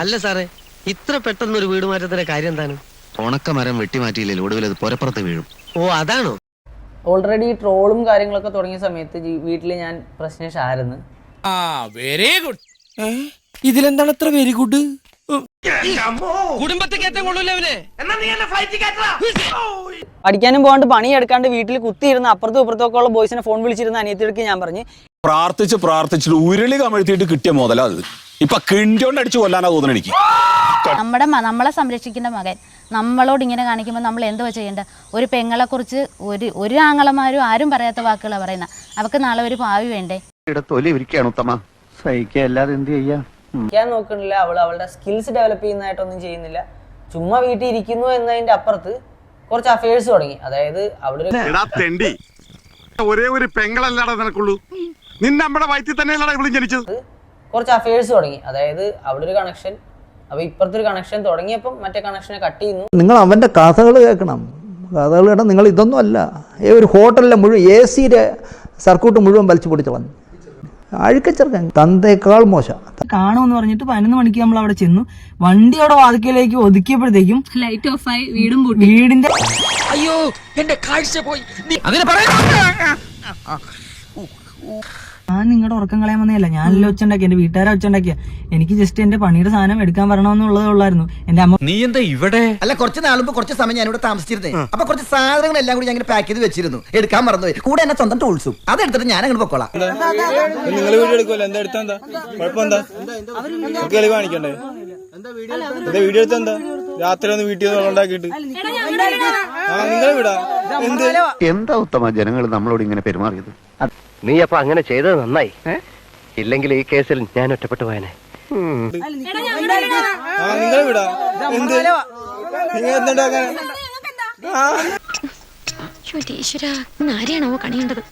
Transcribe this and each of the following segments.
അല്ല സാറേ, ഇത്ര പെട്ടെന്നൊരു വീട് മാറ്റത്തിന്റെ കാര്യം എന്താണ്? ഉണക്കമരം വെട്ടിമാറ്റിയില്ലേ, ഒടുവിൽ അത് പുരപ്പുറത്ത് വീഴും. ഓ അതാണോ? ഓൾറെഡി ട്രോളും കാര്യങ്ങളൊക്കെ തുടങ്ങിയ സമയത്ത് വീട്ടിൽ ഞാൻ പ്രശ്നേഷ് ആയിരുന്നു. Very good. ഇതിലെന്താണ് അത്ര വെരി ഗുഡ്? പഠിക്കാനും പോകാണ്ട് പണിയെടുക്കാണ്ട് വീട്ടിൽ കുത്തിയിരുന്ന് അപ്പുറത്തും ഇപ്പുറത്തൊക്കെ ഉള്ള ബോയ്സിനെ ഫോൺ വിളിച്ചിരുന്ന അനിയത്തിയെടുക്ക് ഞാൻ പറഞ്ഞു, പ്രാർത്ഥിച്ചിട്ട് ഉരുളി കമഴ്ത്തിയിട്ട് കിട്ടിയ മുതലാ അത്. ഇപ്പൊ കിണ്ടിയോണ്ട് അടിച്ചു കൊല്ലാനാ തോന്നുന്നു എനിക്ക്. നമ്മളെ സംരക്ഷിക്കേണ്ട മകൻ നമ്മളോട് ഇങ്ങനെ കാണിക്കുമ്പോൾ നമ്മൾ എന്തുവാ ചെയ്യേണ്ട? ഒരു പെങ്ങളെ കുറിച്ച് ഒരു ആങ്ങളമാരും ആരും പറയാത്ത വാക്കുകളാണ് പറയുന്നത്. അവർക്ക് നാളെ ഒരു ഭാവി വേണ്ടേ? പഠിക്കാൻ നോക്കണില്ല, അവളുടെ സ്കിൽസ് ഡെവലപ്പ് ചെയ്യുന്നതായിട്ടൊന്നും ചെയ്യുന്നില്ല. ചുമ്മാ വീട്ടിൽ ഇരിക്കുന്നു എന്നതിന്റെ അപ്പുറത്ത് കുറച്ച് അഫയേഴ്സ് തുടങ്ങി. അതായത് അവിടെ ഒരേ ഒരു പെങ്ങളല്ലാടാ നിനക്കുള്ളൂ, നിന്നെ നമ്മുടെ വയറ്റിൽ തന്നെയല്ലടാ ഇവിടെ ജനിച്ചത്. കുറച്ച് അഫയേഴ്സ് തുടങ്ങി. അതായത് അവിടെ ഒരു കണക്ഷൻ, അപ്പൊ ഇപ്പുറത്തൊരു കണക്ഷൻ തുടങ്ങിയപ്പം മറ്റേ കണക്ഷനെ കട്ട് ചെയ്യുന്നു. നിങ്ങൾ അവൻ്റെ കഥകൾ കേൾക്കണം. കഥകൾ കേട്ടാൽ നിങ്ങൾ ഇതൊന്നും അല്ല, ഒരു ഹോട്ടലിലെ മുഴുവൻ AC-യുടെ സർക്യൂട്ട് മുഴുവൻ വലിച്ചു പൊടിച്ചു വന്നു. അഴുക്കച്ചെറുക്കൻ തന്തേക്കാൾ മോശം. കാണുമെന്ന് പറഞ്ഞിട്ട് 11 മണിക്ക് നമ്മൾ അവിടെ ചെന്നു. വണ്ടി അവിടെ വാതിക്കലേക്ക് ഒതുക്കിയപ്പോഴത്തേക്കും ലൈറ്റ് ഓഫ് ആയി, വീടും വീടിന്റെ അയ്യോ എന്റെ കാഴ്ച പോയി. ഞാൻ നിങ്ങളുടെ ഉറക്കം കളയാൻ വന്നതല്ല, ഞാനല്ല ഒച്ചുണ്ടാക്കി, എന്റെ വീട്ടുകാരെ ഒച്ചുണ്ടാക്കിയ. എനിക്ക് ജസ്റ്റ് എന്റെ പണിയുടെ സാധനം എടുക്കാൻ വരണമെന്നുള്ളതേ ഉള്ളായിരുന്നു. എന്റെ അമ്മ നീ എന്താ ഇവിടെ? അല്ല, കുറച്ച് നാളുമ്പോ കുറച്ച് സമയം ഞാനിവിടെ താമസിച്ചിരുന്നേ. അപ്പൊ കുറച്ച് സാധനങ്ങളെല്ലാം കൂടി ഞാൻ പാക്ക് ചെയ്ത് വെച്ചിരുന്നു, എടുക്കാൻ മറന്നുപോയി. കൂടെ എന്നെ സ്വന്തം ടൂൾസും അതെടുത്തിട്ട് ഞാൻ അങ്ങോട്ട് പൊക്കോളാം. നിങ്ങൾ വീഡിയോ എടുക്കുമല്ലോ, എന്താ എടുത്താ എന്താ കുഴപ്പമെന്താ? കാണിക്കണ്ടേ? എന്താ വീഡിയോ എടുത്താ എന്താ? രാത്രി ഒന്ന് വീട്ടിൽ ഉണ്ടാക്കിയിട്ട് നിങ്ങളെ വിടാ. എന്താ ഉത്തമ ജനങ്ങൾ നമ്മളോട് ഇങ്ങനെ പെരുമാറിയത്? നീ അപ്പൊ അങ്ങനെ ചെയ്തത് നന്നായി. ഇല്ലെങ്കിൽ ഈ കേസിൽ ഞാൻ ഒറ്റപ്പെട്ടു പോയനെ. നിങ്ങളെ വിടാ. എന്ത് നിങ്ങൾ എന്തുണ്ടാക്കാൻ? ആരെയാണോ കണിയേണ്ടത്?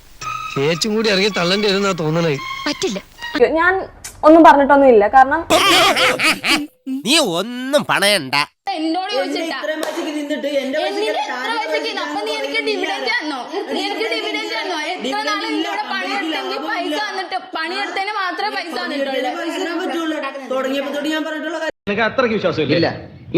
ചേച്ചും കൂടി ഇറങ്ങി തള്ളേണ്ടി വരുന്നാ തോന്നണേ. പറ്റില്ല. ഞാൻ ഒന്നും പറഞ്ഞിട്ടൊന്നും ഇല്ല. കാരണം നീ ഒന്നും പണയണ്ട. എന്നോട് ചോദിച്ചിട്ടാ പണിയെടുത്തതിന് മാത്രമേ പൈസ അത്രയ്ക്ക് വിശ്വാസമില്ല.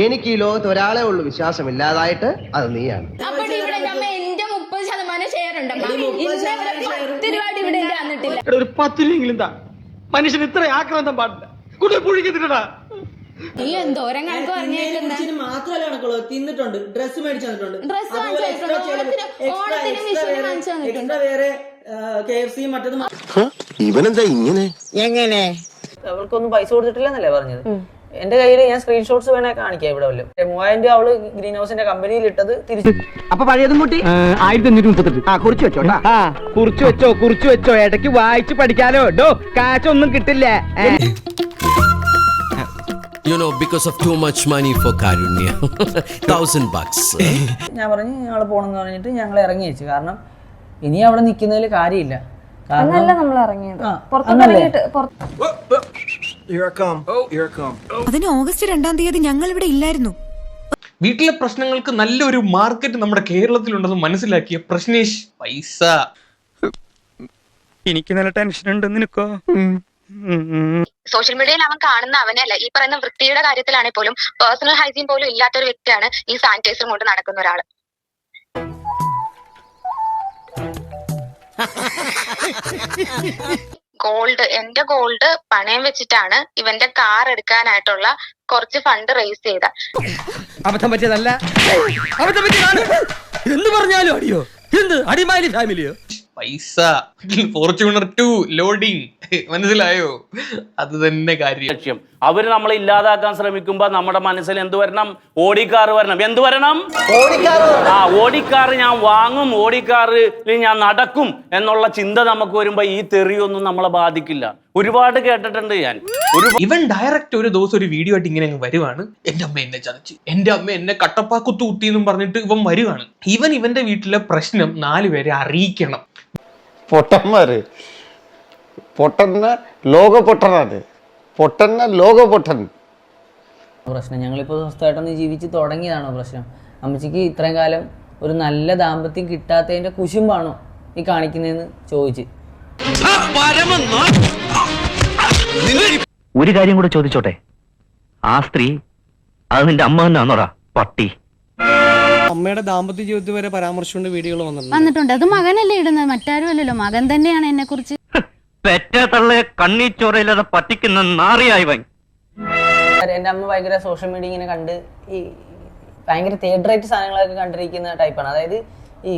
എനിക്ക് ഈ ലോകത്ത് ഒരാളെ ഉള്ളൂ വിശ്വാസമില്ലാതായിട്ട്, അത് നീയാണ്. അപ്പൊ ഇവിടെ എന്റെ 30% ഷെയർ ഉണ്ട്. 10 രൂപ ഡിവിഡന്റ് തന്നിട്ടില്ല. ഒരു 10 രൂപയെങ്കിലും താ. മനുഷ്യൻ ഇത്ര ആക്രാന്തം പാടില്ല. കുട്ടി പുഴിക്കത്തിട്ടാ. നീ എന്തോരം കണക്ക് പറഞ്ഞേക്കുന്നത്? മാത്രമല്ല കണക്കുള്ളൂ, തിന്നിട്ടുണ്ട്, ഡ്രസ് മേടിച്ചു തന്നിട്ടുണ്ട്, ഡ്രസ് ഓണത്തിന് വിഷുവിന് വാങ്ങിച്ചു തന്നിട്ടുണ്ട്. വേറെ KFC മറ്റത്. ഇവനെന്താ ഇങ്ങനെ? എങ്ങനെ അവൾക്കൊന്നും പൈസ കൊടുത്തിട്ടില്ലെന്നല്ലേ പറഞ്ഞത്? എന്റെ കയ്യിൽ ഞാൻ സ്ക്രീൻഷോട്ട്സ് വേണേ കാണിക്കാം. ഇവിടെ വല്ലതും 3000 രൂപ അവള് ഗ്രീൻ ഹൗസിന്റെ കമ്പനിയിൽ ഇട്ടത് തിരിച്ചു. അപ്പൊ പഴയതും കൂട്ടി 1538. കുറിച്ചു വെച്ചോട്ടാ. കുറിച്ചു വെച്ചോ. ഇടയ്ക്ക് വായിച്ചു പഠിക്കാലോ. കാശൊന്നും കിട്ടില്ല. You know, because of too much money for Karunya. $1,000. ഞാൻ പറഞ്ഞു ഞങ്ങൾ പോണെന്ന് പറഞ്ഞിട്ട് ഞങ്ങൾ ഇറങ്ങി വെച്ചു. കാരണം ഇനി അവിടെ നിൽക്കുന്നതിൽ കാര്യമില്ല. അന്നല്ല നമ്മൾ ഇറങ്ങിയത്. അതിന് ഓഗസ്റ്റ് 2-ാം തീയതി ഞങ്ങൾ ഇവിടെ ഇല്ലായിരുന്നു. വീട്ടിലെ പ്രശ്നങ്ങൾക്ക് നല്ലൊരു മാർക്കറ്റ് നമ്മുടെ കേരളത്തിലുണ്ടെന്ന് മനസ്സിലാക്കിയ പ്രശ്നേഷ് പൈസ. എനിക്ക് നല്ല ടെൻഷൻ ഉണ്ട്. നിനക്കോ? സോഷ്യൽ മീഡിയയിൽ അവൻ കാണുന്ന അവനല്ല, ഈ പറയുന്ന വൃത്തിയുടെ കാര്യത്തിലാണെങ്കിൽ പോലും പേഴ്സണൽ ഹൈജീൻ പോലും ഇല്ലാത്തൊരു വ്യക്തിയാണ് ഈ സാനിറ്റൈസർ കൊണ്ട് നടക്കുന്ന ഒരാള്. എന്റെ ഗോൾഡ് പണയം വെച്ചിട്ടാണ് ഇവന്റെ കാർ എടുക്കാനായിട്ടുള്ള കുറച്ച് ഫണ്ട് റേസ് ചെയ്ത. അബദ്ധം പറ്റിയതല്ല. അബദ്ധം പറ്റിയതാണ് എന്ന് പറഞ്ഞാലും അടിയോ? എന്ത് അടിമാലി ഫാമിലിയോ? പൈസ. Fortuner 2 loading. മനസ്സിലായോ? അത് തന്നെ കാര്യം. അവര് നമ്മളെ ഇല്ലാതാക്കാൻ ശ്രമിക്കുമ്പോ നമ്മുടെ മനസ്സിൽ എന്ത് വരണം? ഓടിക്കാറ് വരണം. എന്ത് വരണം? ഓടിക്കാറ് ഞാൻ വാങ്ങും, ഓടിക്കാറിൽ ഞാൻ നടക്കും എന്നുള്ള ചിന്ത നമുക്ക് വരുമ്പോ ഈ തെറിയൊന്നും നമ്മളെ ബാധിക്കില്ല. ഒരുപാട് കേട്ടിട്ടുണ്ട് ഞാൻ. ഇവൻ ഡയറക്റ്റ് ഒരു ദിവസം ഒരു വീഡിയോ ആയിട്ട് ഇങ്ങനെ വരുവാണ്. എന്റെ അമ്മ എന്നെ ചതച്ച്, എന്റെ അമ്മ എന്നെ കട്ടപ്പാക്കുത്തു കുത്തി എന്നും പറഞ്ഞിട്ട് ഇവൻ വരുവാണ്. ഇവന്റെ വീട്ടിലെ പ്രശ്നം 4 പേരെ അറിയിക്കണം. പൊട്ടന്മാര് പൊട്ടന്ന ലോക പൊട്ടനാണ്. പൊട്ടന്ന ലോക പൊട്ടൻ. പ്രശ്നം ഞങ്ങളിപ്പോ സ്വസ്ഥമായിട്ടൊന്ന് ജീവിച്ച് തുടങ്ങിയതാണോ പ്രശ്നം? അമ്മച്ചിക്ക് ഇത്രയും കാലം ഒരു നല്ല ദാമ്പത്യം കിട്ടാത്തതിന്റെ കുശുമ്പാണോ ഈ കാണിക്കുന്നതെന്ന് ചോദിച്ച്. ഒരു കാര്യം കൂടെ ചോദിച്ചോട്ടെ. ആ സ്ത്രീ അത് നിന്റെ അമ്മ തന്നെയാണോടാ പട്ടി? അമ്മയുടെ ദാമ്പത്യ ജീവിതത്തിൽ വരെ പരാമർശിച്ചുകൊണ്ട് വീഡിയോകൾ വന്നിട്ടുണ്ട്. അത് മകനല്ലേ ഇടുന്നത്, മറ്റാരും അല്ലല്ലോ. മകൻ തന്നെയാണ് എന്നെ കുറിച്ച്. പെറ്റ തള്ളയെ കണ്ണീച്ചോറയില്ലാതെ പറ്റിക്കുന്ന നാറിയായവൻ. എൻ്റെ അമ്മ ഭയങ്കര സോഷ്യൽ മീഡിയ ഇങ്ങനെ കണ്ട് ഈ ഭയങ്കര തിയേറ്ററേറ്റ് സാധനങ്ങളൊക്കെ കണ്ടിരിക്കുന്ന ടൈപ്പാണ്. അതായത് ഈ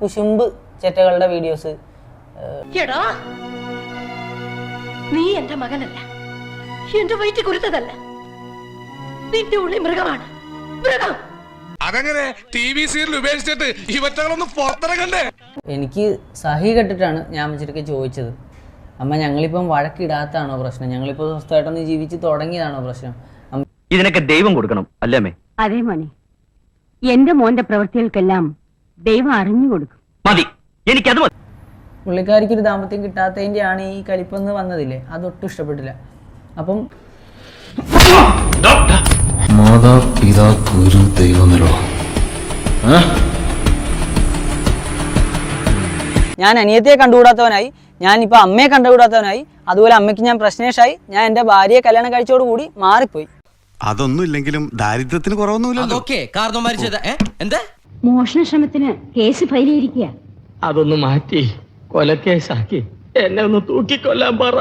കുശുമ്പ് ചെറ്റകളുടെ വീഡിയോസ്. നീ എന്റെ മകനല്ല, എന്റെ വയറ്റിൽ കുരുത്തതല്ല, നിന്റെ ഉള്ളിൽ മൃഗമാണ്, മൃഗം. അതങ്ങനെ ടി.വി. സീരിയൽ ഉപേക്ഷിച്ചിട്ട് ഇവറ്റകളൊന്ന് പുറത്തിറങ്ങണ്ടേ? എനിക്ക് സഹി കെട്ടിട്ടാണ് ഞാൻ അമ്മച്ചിക്ക് ചോദിച്ചത്, അമ്മ ഞങ്ങളിപ്പം വഴക്കിടാത്താണോ പ്രശ്നം, ഞങ്ങളിപ്പോൾ സ്വസ്ഥമായിട്ടൊന്ന് ജീവിച്ച് തുടങ്ങിയതാണോ പ്രശ്നം? ഇതിനൊക്കെ ദൈവം കൊടുക്കണം അല്ലേ അമ്മേ? അതേ മോനെ, എന്റെ മോന്റെ പ്രവൃത്തികൾക്കെല്ലാം ദൈവം അറിഞ്ഞു കൊടുക്കും. മതി, എനിക്കത് മതി. പുള്ളിക്കാരിക്ക് ഒരു ദാമ്പത്യം കിട്ടാത്തതിൻ്റെയാണ് ഈ കലിപ്പെന്ന് വന്നതില്ലേ, അതൊട്ടും ഇഷ്ടപ്പെട്ടില്ല. അപ്പം മാതാപിതാ ഗുരു ദൈവമല്ലോ. ഞാൻ അനിയത്തിയെ കണ്ടുകൂടാത്തവനായി, ഞാനിപ്പോൾ അമ്മയെ കണ്ടുകൂടാത്തവനായി, അതുപോലെ അമ്മയ്ക്ക് ഞാൻ പ്രശ്നേഷായി, ഞാൻ എൻ്റെ ഭാര്യയെ കല്യാണം കഴിച്ചോടുകൂടി മാറിപ്പോയി. അതൊന്നും ഇല്ലെങ്കിലും ദാരിദ്ര്യത്തിന് കുറവൊന്നുമില്ലല്ലോ. മോഷണ ശ്രമത്തിന് കേസ് ഫയൽ ചെയ്തിരിക്കുക. അതൊന്ന് മാറ്റി കൊലക്കേസാക്കി എന്നെ ഒന്ന് തൂക്കിക്കൊല്ലാൻ പറ.